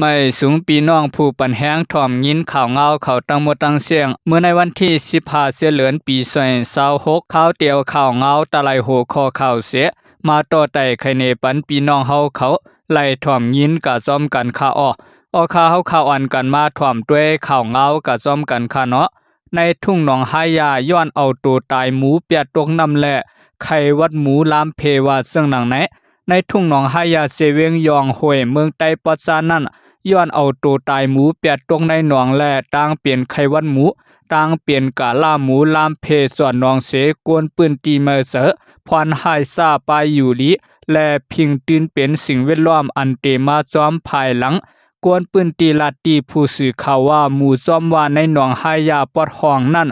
ไม่สูงปีน้องผู้ปันแห้งถ่อมยินข่าวเงาเขาตั้งหมดตั้งเสียงเมื่อในวันที่15เสียเหลือนปี2026ข่าวเตียวข่าวเงาตะไลโหคอข่าวเสียมาต่อไต่ไข่เนปันปีน้องเฮาเขาไล่ถ่อมยินกะซ้อมกันค่าอข่าวเฮาข่าวอันกันมาถ่อมด้วยข่าวเงากะซ้อมกันค่าเนาะในทุ่งหนองหายาย้อนเอาตัวตายหมูเปียดตกน้ำและไข่วัดหมูลามเพวาซึ่งหนังไหนในทุ่งหนองหายาเสเวียงยองห้วยเมืองไต้ปอดซานั่นย้อนเอาตัวตายหมูเปียดตรงในหนองและต่างเปลี่ยนไขวัดหมูต่างเปลี่ยนกาล่าหมูลามเพส่วนหนองเสกวนปืนตีเมอเสอพรหายซาปายอยู่ลีและพิงตื่นเป็นสิ่งแวดล้อมอันเตมาจอมภายหลังกวนปืนตีลาตีผู้สื่อข่าวว่าหมู่จอมว่าในหนองหายาปอดห้องนั่น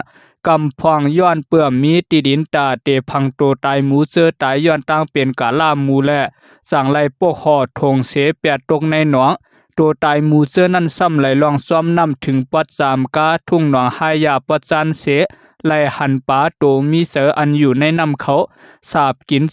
กำพองย้อนเปื่อมีติดินตาเตพังโตตายหมูเจอตายย้อนต่างเป็นกาล่าหมูและสั่งไล่ปกหอทงเสเปียตกในหนองตัวตายหมูเจอนั่นซ้ำไหลลองซ้อมนำถึงปอด3กาทุ่งหนองหายาปอดจันเสไล่หันป่าโตมีเสออันอยู่ในน้ำเขาสาบกิน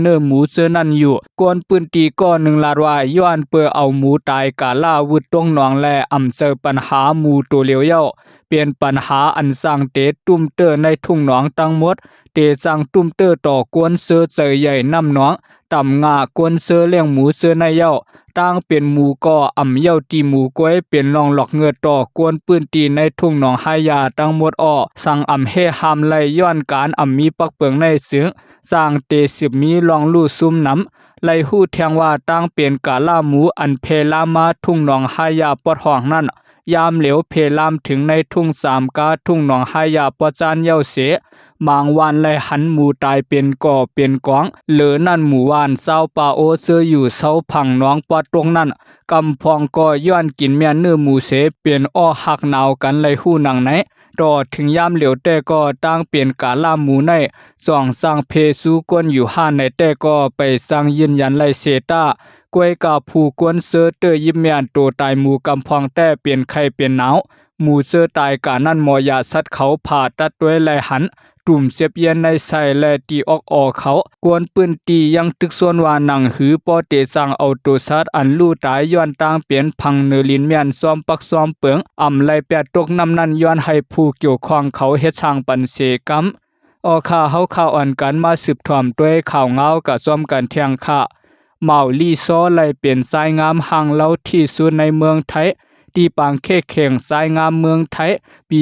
เนื้อหมูเจอนั่นอยู่กวนปืนตีก้อนหนึ่งลาดว่าย้อนเปื่อเอาหมูตายกาล่าวุดตรงหนองและอำเจอปัญหาหมูตัวเลี้ยวเย้าเปลี่ยนปัญหาอันสร้างเตตุ้มเตอในทุ่งหนองทั้งหมดเตสร้างตุ้มเตอต่อกวนเสือเจอใหญ่น้ำหนองต่ำงากวนเสือเลี้ยงหมูเสือในเย้าตั้งเป็นหมูก่ออ่ำเย้าตีหมูก้วยเป็นรองหลอกเงือต่อกวนปืนตีในทุ่งหนองหายาทั้งหมดสั่งอ่ำเฮหามไลย้อนการอ่ำมีปักเปิงในเสียงสร้างเตสิบมีลองลู่ซุ่มน้ำไลหู้แทงว่าตั้งเป็นกาล่าหมูอันเพลามาทุ่งหนองหายาปอดห้องนั่นยามเหลวเพลามถึงในทุ่ง3กาทุ่งหนองหายาปอจานเย้าเสมางวานไลหันหมูตายเป็นก่อเป็นกองเหลือนั่นหมู่วานเศร้าปาโอเซออยู่เศร้าพังน้องปอดตรงนั้นกำพองก็ย้อนกินเมียเนื้อหมูเสเปลี่ยนหักหนาวกันไลหู้หนังไหนต่อถึงยามเหลียวแต่ก็ตั้งเปลี่ยนกาล่าหมูในส่องสร้างเพซูกวนอยู่ห้าในแต่ก็ไปสร้างยืนยันไลเซตากวยกาผู้กวนเซอเตอยิมเมียนโตตายหมูกำพองแต่เปลี่ยนไข่เปลี่ยนหนาวหมูเซอตายกานั่นมอยาสัดเขาผ่าตัดด้วยไลหันตุ่มเสียบเย็นในใส่และตีออกเขากวนปืนตียังตึกส่วนว่าหนังหือปอเตสังเอาตัวซัดอันลู่ตายย้อนต่างเปลี่ยนพังเนลินเมียนซ้อมปักซ้อมเปิงอ่ำไลแปดตกน้ำนั่นย้อนให้ผู้เกี่ยวข้องเขาเฮ็ดช่างปันเสกำข่าวเฮาข่าวอ่อนกันมาสืบถ่อมด้วยข่าวเงากับซ้อมกันเที่ยงค่ะเมาลี่ซ้อไลเปลี่ยนสายงามห่างเล่าที่สุดในเมืองไทยตีปางเข้เข่งสายงามเมืองไทยปี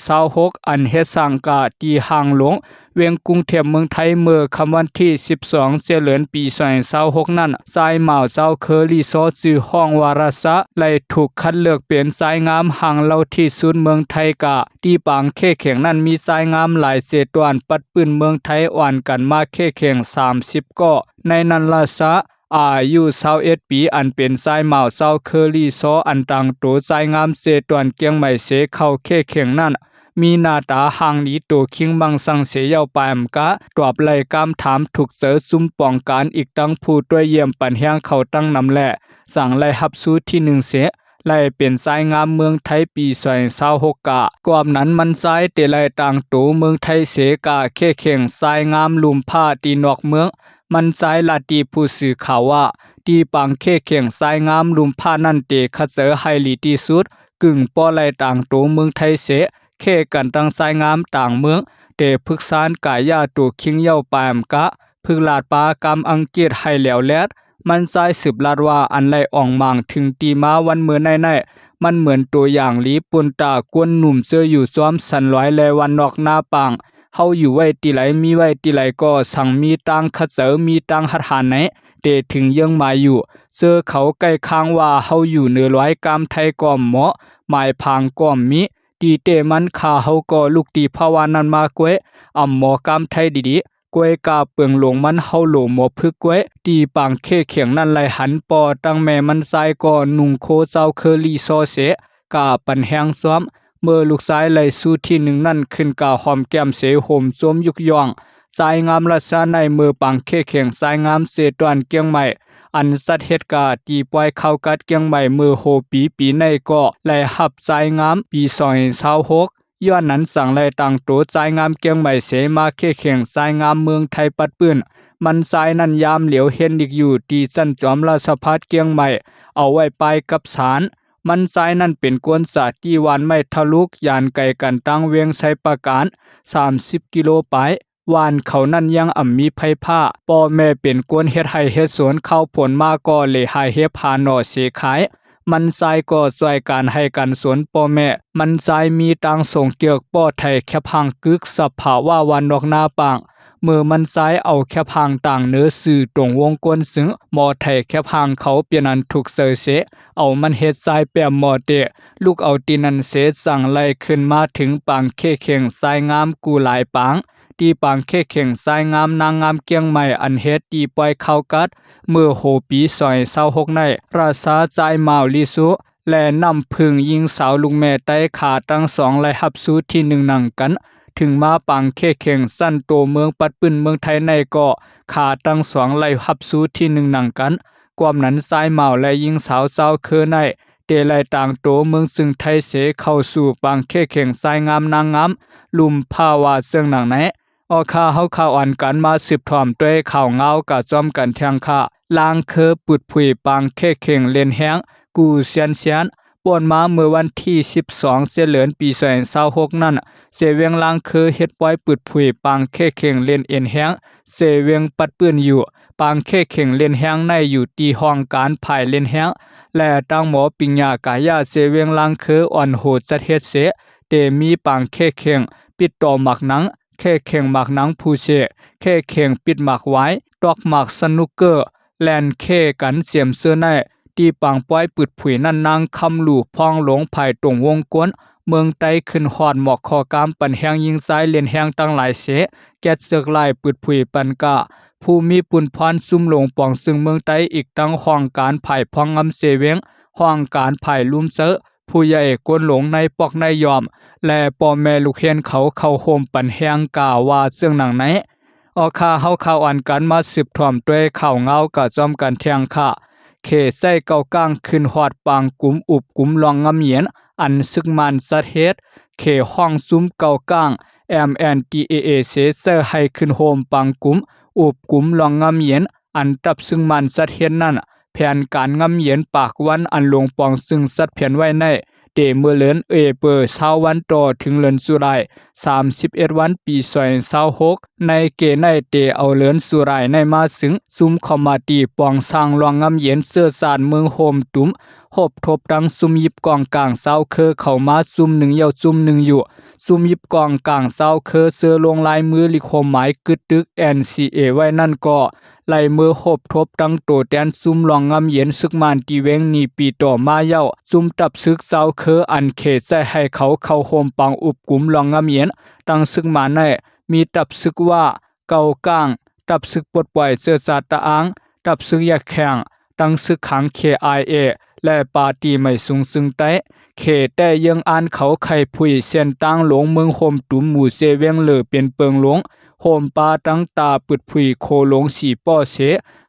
2026อันเฮ็ดสังกาตีห่างหลวงเวียงกรุงเทพเมืองไทยเมื่อคำวันที่12เสียเหลือนปี2026นั่นสายเหมาเจ้าเคอรี่ซอจือห้องวาระสะไลถูกคัดเลือกเป็นสายงามห่างเล่าที่สุดเมืองไทยกะตีปางเข้เข่งนั่นมีสายงามหลายเศษตวนปัดปืนเมืองไทยอ่อนกันมาเข้เข่ง30ก็ในนั้นละซะอายุ21ปีอันเป็นสายเหมาเจ้าเคอรี่ซออันต่างโตสายงามเสตวนเกียงใหม่เสเข้าเข้เข่งนั่นมีหน้าตาห่างนี้ตัวคิงบังสังเสียยาวปายมกะตอบไล่กำถามถูกเสอซุ่มป้องการอีกตั้งผู้ด้วยเยี่ยมปันเฮียงเขาตั้งนำแหละสั่งไล่หับสู้ที่1เสไล่เป็นสายงามเมืองไทยปี2026กะกอบนั้นมันซ้ายเตไล่ต่างโตเมืองไทยเสกะเข้เข่งสายงามลุมผ้าตีนอกเมืองมันซ้ายลาตีผู้สื่อข่าวว่าตีปังเข้เข่งสายงามลุมผ้านั่นเตคัดเสอไฮลีที่สุดกึ่งป้อไล่ต่างโตเมืองไทยเสเข้กันตั้งสายงามต่างเมืองเตพึกษานกายาตัวคิงเย้าปามกะพึกลาดปากำอังกฤษให้แล้วแลดมันซ้ายสืบลาดว่าอันไล่อ่องมางถึงตีมาวันเมื่อในมันเหมือนตัวอย่างลีปุนตากวนหนุ่มเสื้ออยู่ซ้อมสันร้อยและวันนอกหน้าปางเฮาอยู่ไว้ตีไหลมีไว้ตีไหลก็สั่งมีตังคัดเสอมีตังหัดหานไหนเตถึงยังมาอยู่เสื้อเขาใกล้ค้างว่าเฮาอยู่เหนือร้อยกำไทยก่อมเหมาะหมายพางก่อมมิตีเตมันคาเฮาก็ลูกตีภาวานันมากวยหมอกำไทยดีๆกวยกาเปิงหลงมันเฮาโหลหมอพึกกวยตีปังเข้เขียงนั่นไหลหันปอตั้งแม่มันซ้ายก็นุ่งโคเจ้าเคอรี่ซอเสกาปันแหงซ้อมเมื่อลูกซ้ายไหลสู้ที่1นั่นขึ้นกาหอมแก้มเสโหมสวมยุกย่องสายงามรัศในมือปังเข้เขียงสายงามเสตวนเกียงใหม่อันสัตเฮ็ดกาตีปล่อยเข้ากัดเกียงใหม่มือโหปีในก็ไหลหับสายงามปี2026ย้อนนั้นสั่งไล่ต่างโตสายงามเกียงใหม่เสมาเข้เข่งสายงามเมืองไทยปัดปื้นมันสายนั้นยามเหลียวเห็นอีกอยู่ตีสั้นจอมราชพัฒเกียงใหม่ เอาไว้ไปกับศาลมันทรายนั่นเป็นกวนสาที่วานไม่ทะลุกยานไกลกันตั้งเวียงไสประการ30กิโลไปวานเขานั่นยังมีไผผ้าพ่อแม่เป็นกวนเฮ็ดให้เฮ็ดสวนเข้าผลมาก็เลยหายเฮ็บพาหนอเสขายมันทรายก็ช่วยการให้กันสวนพ่อแม่มันทรายมีตังส่งเกี่ยวป้อไทยแคบหังกึกสภาวะวันนอกหน้าปางเมื่อมันซ้ายเอาแคบหางต่างเนื้อสื่อตรงวงกลมซึ่งหมอไทยแคบหางเขาเปลี่ยนอันถูกเสยเสเอามันเฮ็ดซ้ายแปมหมอเตะลูกเอาตีนันเสสั่งไล่ขึ้นมาถึงปางเข้เข่งซ้ายงามกูหลายปางตีปางเข้เข่งซ้ายงามนางงามเกียงใหม่อันเฮ็ดตีปล่อยเข้ากัดเมื่อโหปีซอย26ในราชาใจมาวลิสุและนำพึ่งยิงสาวลุงแม่ใต้ขาตั้ง2ไล่หับสู้ที่1นังกันถึงมาปังเข้เข่งสั้นโตเมืองปัดปืนเมืองไทยในก็ขาตั้ง2ไล่หับสู้ที่1นังกันความนั้นซ้ายเมาและยิงสาวเจ้าคือในเตไลต่างโตเมืองซึ่งไทยเสเข้าสู่ปังเข้เข่งซ้ายงามนางงามลุมภาวาเสื่องหนังไหนออคาเฮาข่าวอ่านกันมาสืบถ่อมด้วยข่าวเงากะจอมกันเทียงค่ะลางคือปุดผุยปังเข้เข่งเล่นแฮงกูเซียนป่วนมาเมื่อวันที่12เสียเหลือนปี2026นั่นเสเวียงลางคือเฮ็ดปล่อยปืดผุยปังเข้เข่งเล่นเอ็นแฮงเสเวียงปัดปืนอยู่ปังเข้เข่งเล่นแฮงในอยู่ที่ห้องการภายเล่นแฮงและตั้งหมอปิญญากายาเสเวียงลางคืออ่อนโหดจัดเฮ็ดเสเตมีปังเข้เข่งปิดต่อหมักหนังเข้เข่งหมักหนังผู้เสเข้เข่งปิดหมักไว้ดอกหมักสนุกเกอร์แลนเข้กันเสียมเสื้อในที่ปังป้อยปืดผุยนั่นนางคำหลู่พองหลงภายตรงวงกวนเมืองไต้ขึ้นหอดหมอกคอกามปันแหงยิงซ้ายเลียนแหงตั้งหลายเสแกดเสือกลายปืดผุยปันกะผู้มีปุนพรซุ่มหลงปองซึ่งเมืองไต้อีกตั้งห้องการภายพองงำเสเวงห้องการภายลุ่มเซอผู้ใหญ่กวนหลงในปอกในยอมและป่อแม่ลูกเฮียนเขาเข้าโฮมปันแหงกาว่าเสื่องหนังไหนออคาเฮาข่าวอ่านกันมาสืบถ่อมด้วยข่าวเงากะจอมกันเทียงค่ะเขใส่เก่าก้างขึ้นหอดปางกุมอุบกุมลองงำเหยียนอันซึกมันสัดเฮ็ดเขห้องซุ้มเก่าก้าง MNTAA เสเซอร์ให้ขึ้นโฮมปังกุมอุบกุมลองงำเหยียนอันตับซึ่งมันสัดเฮ็ดนั่นแผนการงำเหยียนปากวันอันลงปองซึ่งสัดเพียนไว้ในเดเมื่อเลือนเปิด20วันต่อถึงเลือนสุราย31วันปี2026ในเกในเตเอาเลือนสุรายในมาสึงซุมคอมมาตีปองสร้างรองงำเย็นเสื้อสารเมืองโฮมตุ้มหบทบดังซุมยิบกองกลางเศร้าเคอเข้ามาซุมหนึ่งเยาซุมหนึ่งอยู่ซุมยิบกองกลางเศร้าเคอเสื้อลงลายมือลิโคมหมายกึดตึก NCA ไว้นั่นก็ไล่มือหบทบดังโตแตนซุมลองงำเย็นซึกมานตีเวงนีปีต่อมาเย้าซุมตับซึกเศร้าเคออันเขตใจให้เขาเข้าโฮมปังอุบกุมลองงำเย็นตั้งซึกมาในมีตับซึกว่าเก่าก้างตับซึกปลดปล่อยเสื้อสาตะอังตับซึกแยกแข่งตั้งซึกขัง KIA และปาร์ตี้ไม่สูงซึ่งใต้เขตแต่ยังอ่านเขาไข่ผุยเส้นตั้งหลงเมืองโฮมตุ่มหมู่เซเวียงเหลือเป็นเปิงหลงโฮมปาตั้งตาปึดผุยโคหลงสีป้อเส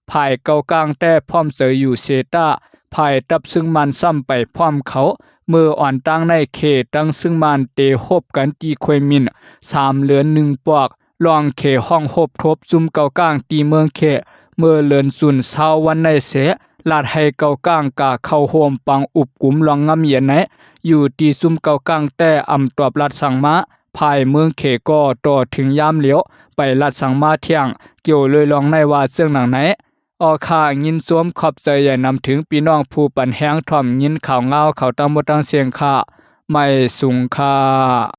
ภายเก่ากลางแต่พร้อมเสยอยู่เซตาภายตับซึ่งมันซ้ำไปพร้อมเขาเมื่ออ่อนตั้งในเขตตั้งซึ่งมันเตฮบกันตีควยมิน3เหลือน1ปอกลองเขห้องหบทบซุมเก่ากลางตีเมืองเขเมื่อเลือนสุนเช้าวันในเสลาดให้เก่ากลางกาเข้าโฮมปังอุบกุมลองงำเย็นไหนอยู่ตีซุมเก่ากลางแต่อำตอบลัดสังมาภายเมืองเขก็ต่อถึงยามเหลียวไปลัดสังมาเที่ยงเกี่ยวเลยลองในว่าเสื่องหนังไหนออคายินสวมขอบใจใหญ่นำถึงพี่น้องผู้ปันแห้งถ่อมยินข่าวเงาข่าวตั้งหมดตั้งเสียงค่ะไม่สุงค่ะ